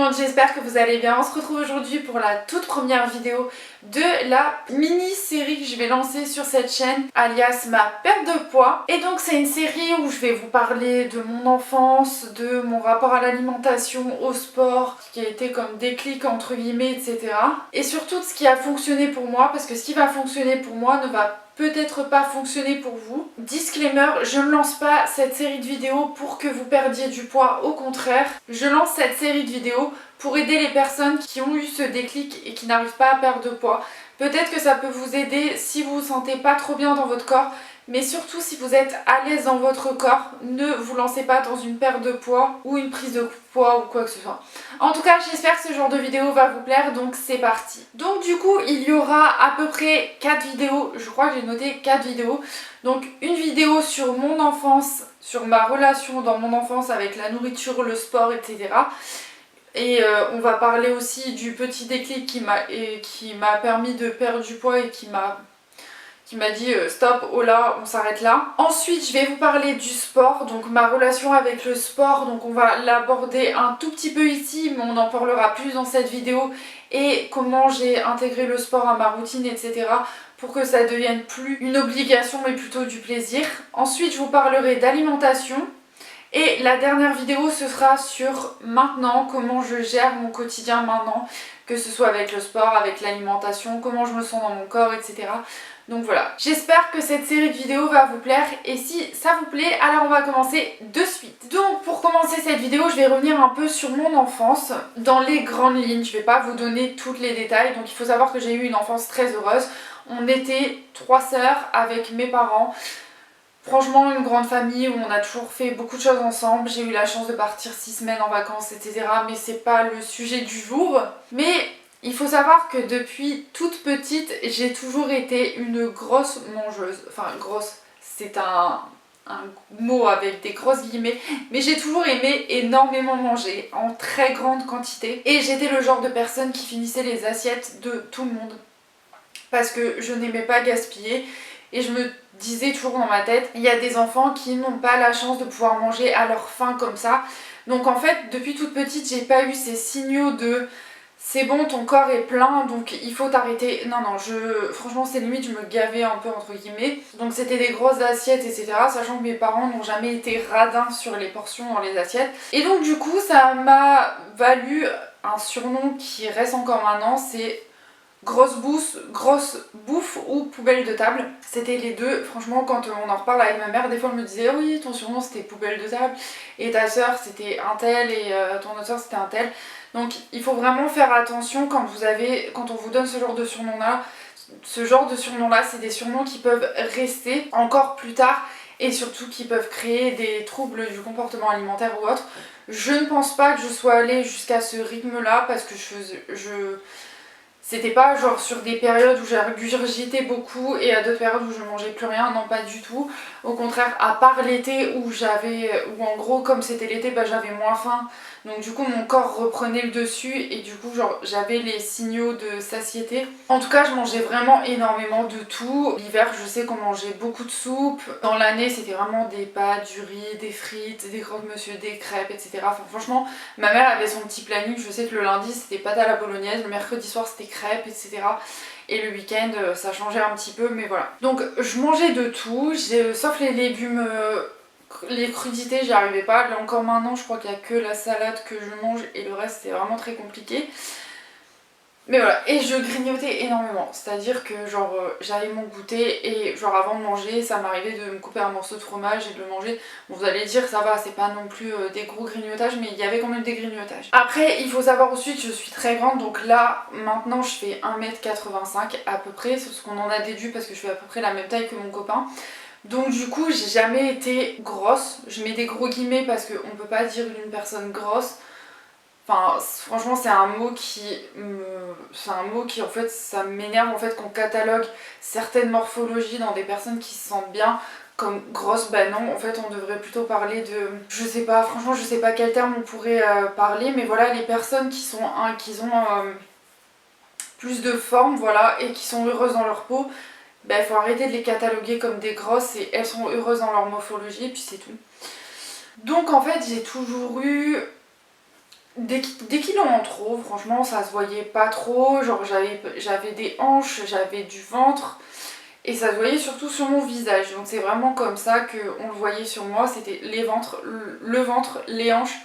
monde, j'espère que vous allez bien. On se retrouve aujourd'hui pour la toute première vidéo de la mini-série que je vais lancer sur cette chaîne, alias ma perte de poids. Et donc c'est une série où je vais vous parler de mon enfance, de mon rapport à l'alimentation, au sport, ce qui a été comme déclic entre guillemets, etc. Et surtout de ce qui a fonctionné pour moi, parce que ce qui va fonctionner pour moi ne va peut-être pas fonctionner pour vous. Disclaimer, je ne lance pas cette série de vidéos pour que vous perdiez du poids, au contraire. Je lance cette série de vidéos pour aider les personnes qui ont eu ce déclic et qui n'arrivent pas à perdre de poids. Peut-être que ça peut vous aider si vous vous sentez pas trop bien dans votre corps, mais surtout si vous êtes à l'aise dans votre corps, ne vous lancez pas dans une perte de poids ou une prise de poids ou quoi que ce soit. En tout cas, j'espère que ce genre de vidéo va vous plaire, donc c'est parti. Donc du coup, il y aura à peu près 4 vidéos, je crois que j'ai noté 4 vidéos. Donc une vidéo sur mon enfance, sur ma relation dans mon enfance avec la nourriture, le sport, etc. Et on va parler aussi du petit déclic qui m'a permis de perdre du poids et qui m'a dit stop, oh là, on s'arrête là. Ensuite, je vais vous parler du sport, donc ma relation avec le sport, donc on va l'aborder un tout petit peu ici, mais on en parlera plus dans cette vidéo, et comment j'ai intégré le sport à ma routine, etc. pour que ça devienne plus une obligation, mais plutôt du plaisir. Ensuite, je vous parlerai d'alimentation. Et la dernière vidéo, ce sera sur maintenant, comment je gère mon quotidien maintenant, que ce soit avec le sport, avec l'alimentation, comment je me sens dans mon corps, etc. Donc voilà, j'espère que cette série de vidéos va vous plaire et si ça vous plaît, alors on va commencer de suite. Donc pour commencer cette vidéo, je vais revenir un peu sur mon enfance dans les grandes lignes. Je vais pas vous donner tous les détails, donc il faut savoir que j'ai eu une enfance très heureuse. On était 3 sœurs avec mes parents. Franchement, une grande famille où on a toujours fait beaucoup de choses ensemble. J'ai eu la chance de partir 6 semaines en vacances, etc. Mais c'est pas le sujet du jour. Mais il faut savoir que depuis toute petite, j'ai toujours été une grosse mangeuse. Enfin, grosse, c'est un mot avec des grosses guillemets. Mais j'ai toujours aimé énormément manger, en très grande quantité. Et j'étais le genre de personne qui finissait les assiettes de tout le monde. Parce que je n'aimais pas gaspiller. Et je me disais toujours dans ma tête, il y a des enfants qui n'ont pas la chance de pouvoir manger à leur faim comme ça. Donc en fait, depuis toute petite, j'ai pas eu ces signaux de c'est bon, ton corps est plein, donc il faut t'arrêter. Non, franchement, c'est limite, je me gavais un peu entre guillemets. Donc c'était des grosses assiettes, etc. Sachant que mes parents n'ont jamais été radins sur les portions dans les assiettes. Et donc du coup, ça m'a valu un surnom qui reste encore maintenant, c'est grosse bouffe ou poubelle de table. C'était les deux. Franchement, quand on en reparle avec ma mère, des fois elle me disait oh oui, ton surnom c'était poubelle de table et ta soeur c'était un tel et ton autre soeur c'était un tel. Donc il faut vraiment faire attention quand on vous donne ce genre de surnom là. Ce genre de surnom là, c'est des surnoms qui peuvent rester encore plus tard et surtout qui peuvent créer des troubles du comportement alimentaire ou autre. Je ne pense pas que je sois allée jusqu'à ce rythme là parce que c'était pas genre sur des périodes où j'ai regurgité beaucoup et à d'autres périodes où je mangeais plus rien, non pas du tout. Au contraire, à part l'été où en gros comme c'était l'été, j'avais moins faim. Donc du coup mon corps reprenait le dessus et du coup genre j'avais les signaux de satiété. En tout cas je mangeais vraiment énormément de tout. L'hiver je sais qu'on mangeait beaucoup de soupe. Dans l'année c'était vraiment des pâtes, du riz, des frites, des croque-monsieur, des crêpes, etc. Enfin franchement ma mère avait son petit planning. Je sais que le lundi c'était pâte à la bolognaise, le mercredi soir c'était crêpes, etc. Et le week-end ça changeait un petit peu mais voilà. Donc je mangeais de tout, sauf les légumes. Les crudités j'y arrivais pas, là encore maintenant je crois qu'il y a que la salade que je mange et le reste c'est vraiment très compliqué. Mais voilà, et je grignotais énormément, c'est-à-dire que genre j'avais mon goûter et genre avant de manger ça m'arrivait de me couper un morceau de fromage et de le manger. Bon, vous allez dire ça va, c'est pas non plus des gros grignotages mais il y avait quand même des grignotages. Après il faut savoir ensuite je suis très grande donc là maintenant je fais 1m85 à peu près, c'est ce qu'on en a déduit parce que je fais à peu près la même taille que mon copain. Donc du coup j'ai jamais été grosse, je mets des gros guillemets parce qu'on peut pas dire d'une personne grosse. Enfin franchement c'est un mot qui en fait ça m'énerve en fait qu'on catalogue certaines morphologies dans des personnes qui se sentent bien comme grosse. Bah non, en fait on devrait plutôt parler de, je sais pas, franchement je sais pas quel terme on pourrait parler, mais voilà les personnes qui ont plus de forme, voilà, et qui sont heureuses dans leur peau. Il faut arrêter de les cataloguer comme des grosses et elles sont heureuses dans leur morphologie et puis c'est tout. Donc en fait j'ai toujours eu des kilos en trop, franchement ça se voyait pas trop, genre j'avais des hanches, j'avais du ventre et ça se voyait surtout sur mon visage, donc c'est vraiment comme ça qu'on le voyait sur moi, c'était le ventre, les hanches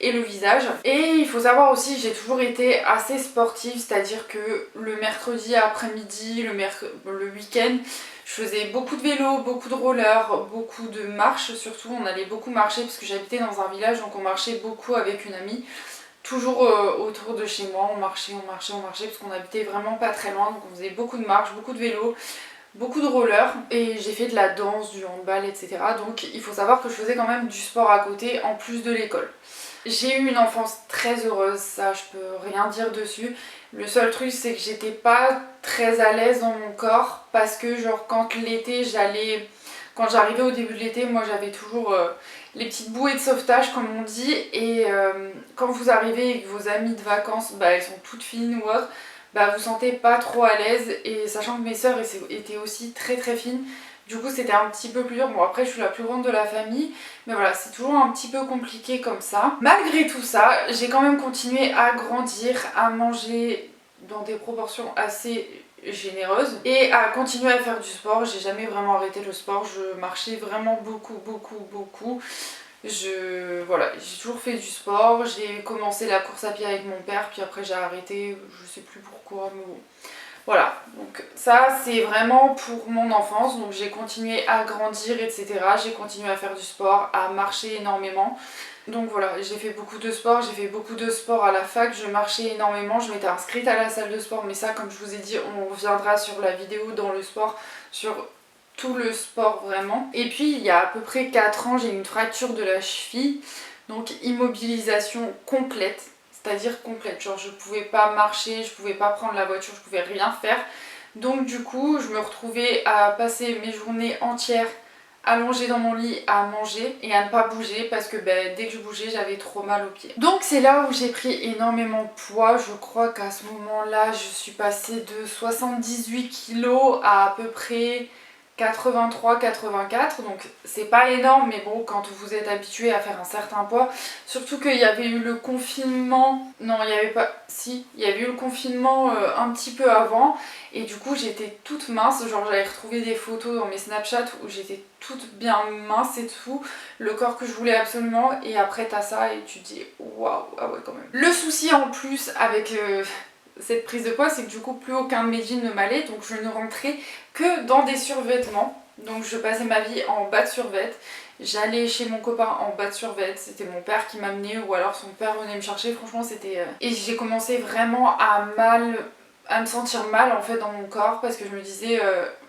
et le visage. Et il faut savoir aussi, j'ai toujours été assez sportive, c'est-à-dire que le mercredi après-midi, le week-end, je faisais beaucoup de vélo, beaucoup de roller, beaucoup de marches surtout, on allait beaucoup marcher parce que j'habitais dans un village donc on marchait beaucoup avec une amie. Toujours autour de chez moi, on marchait parce qu'on habitait vraiment pas très loin, donc on faisait beaucoup de marches, beaucoup de vélo, beaucoup de roller et j'ai fait de la danse, du handball, etc. Donc il faut savoir que je faisais quand même du sport à côté en plus de l'école. J'ai eu une enfance très heureuse, ça je peux rien dire dessus. Le seul truc c'est que j'étais pas très à l'aise dans mon corps parce que genre quand l'été quand j'arrivais au début de l'été, moi j'avais toujours les petites bouées de sauvetage comme on dit et quand vous arrivez et que vos amies de vacances, bah, elles sont toutes fines ou autres, bah, vous sentez pas trop à l'aise et sachant que mes sœurs étaient aussi très très fines, du coup c'était un petit peu plus dur. Bon après je suis la plus grande de la famille, mais voilà c'est toujours un petit peu compliqué comme ça. Malgré tout ça, j'ai quand même continué à grandir, à manger dans des proportions assez généreuse et à continuer à faire du sport. J'ai jamais vraiment arrêté le sport, je marchais vraiment beaucoup. Voilà, j'ai toujours fait du sport, j'ai commencé la course à pied avec mon père puis après j'ai arrêté, je sais plus pourquoi mais bon. Voilà, donc ça c'est vraiment pour mon enfance, donc j'ai continué à grandir etc. J'ai continué à faire du sport, à marcher énormément. Donc voilà, j'ai fait beaucoup de sport à la fac, je marchais énormément, je m'étais inscrite à la salle de sport, mais ça comme je vous ai dit, on reviendra sur la vidéo dans le sport, sur tout le sport vraiment. Et puis il y a à peu près 4 ans, j'ai eu une fracture de la cheville, donc immobilisation complète, c'est-à-dire complète, genre je pouvais pas marcher, je pouvais pas prendre la voiture, je pouvais rien faire. Donc du coup, je me retrouvais à passer mes journées entières allongée dans mon lit à manger et à ne pas bouger parce que dès que je bougeais j'avais trop mal aux pieds. Donc c'est là où j'ai pris énormément de poids, je crois qu'à ce moment là je suis passée de 78 kg à peu près 83-84, donc c'est pas énorme mais bon quand vous êtes habitué à faire un certain poids, surtout qu'il y avait eu le confinement, non il y avait pas, si, il y avait eu le confinement un petit peu avant et du coup j'étais toute mince, genre j'avais retrouvé des photos dans mes Snapchat où j'étais toute bien mince et tout, le corps que je voulais absolument et après t'as ça et tu te dis waouh, ah ouais quand même. Le souci en plus avec cette prise de poids c'est que du coup plus aucun de mes jeans ne m'allait donc je ne rentrais que dans des survêtements, donc je passais ma vie en bas de survêt, j'allais chez mon copain en bas de survêt, c'était mon père qui m'amenait ou alors son père venait me chercher, franchement c'était... Et j'ai commencé vraiment à me sentir mal en fait dans mon corps parce que je me disais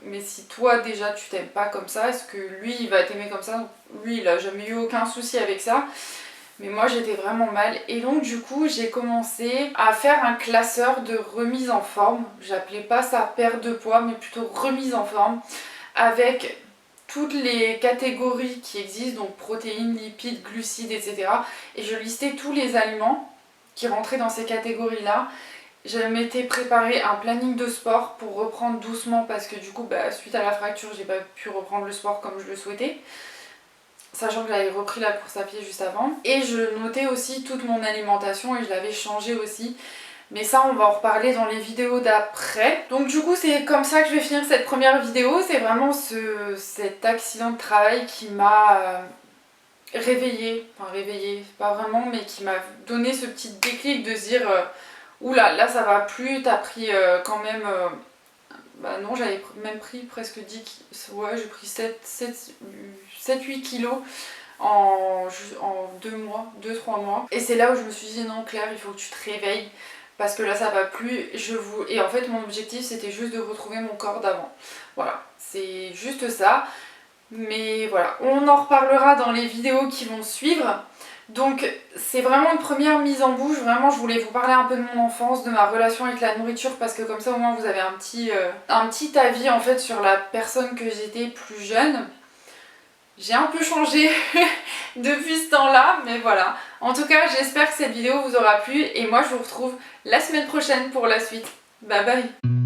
mais si toi déjà tu t'aimes pas comme ça, est-ce que lui il va t'aimer comme ça? Donc, lui il a jamais eu aucun souci avec ça. Mais moi j'étais vraiment mal et donc du coup j'ai commencé à faire un classeur de remise en forme. J'appelais pas ça perte de poids mais plutôt remise en forme avec toutes les catégories qui existent, donc protéines, lipides, glucides, etc. Et je listais tous les aliments qui rentraient dans ces catégories là. Je m'étais préparé un planning de sport pour reprendre doucement parce que du coup suite à la fracture j'ai pas pu reprendre le sport comme je le souhaitais. Sachant que j'avais repris la course à pied juste avant. Et je notais aussi toute mon alimentation et je l'avais changée aussi. Mais ça on va en reparler dans les vidéos d'après. Donc du coup c'est comme ça que je vais finir cette première vidéo. C'est vraiment cet accident de travail qui m'a réveillée. Enfin réveillée, pas vraiment, mais qui m'a donné ce petit déclic de se dire oula là ça va plus, t'as pris quand même... bah non, j'avais même pris presque 10 kg. Ouais, j'ai pris 7-8 kilos en 2 mois, 2-3 mois. Et c'est là où je me suis dit non Claire, il faut que tu te réveilles parce que là ça va plus. Et en fait mon objectif c'était juste de retrouver mon corps d'avant. Voilà, c'est juste ça. Mais voilà, on en reparlera dans les vidéos qui vont suivre. Donc c'est vraiment une première mise en bouche, vraiment je voulais vous parler un peu de mon enfance, de ma relation avec la nourriture parce que comme ça au moins vous avez un petit avis en fait sur la personne que j'étais plus jeune. J'ai un peu changé depuis ce temps-là, mais voilà. En tout cas j'espère que cette vidéo vous aura plu et moi je vous retrouve la semaine prochaine pour la suite. Bye bye.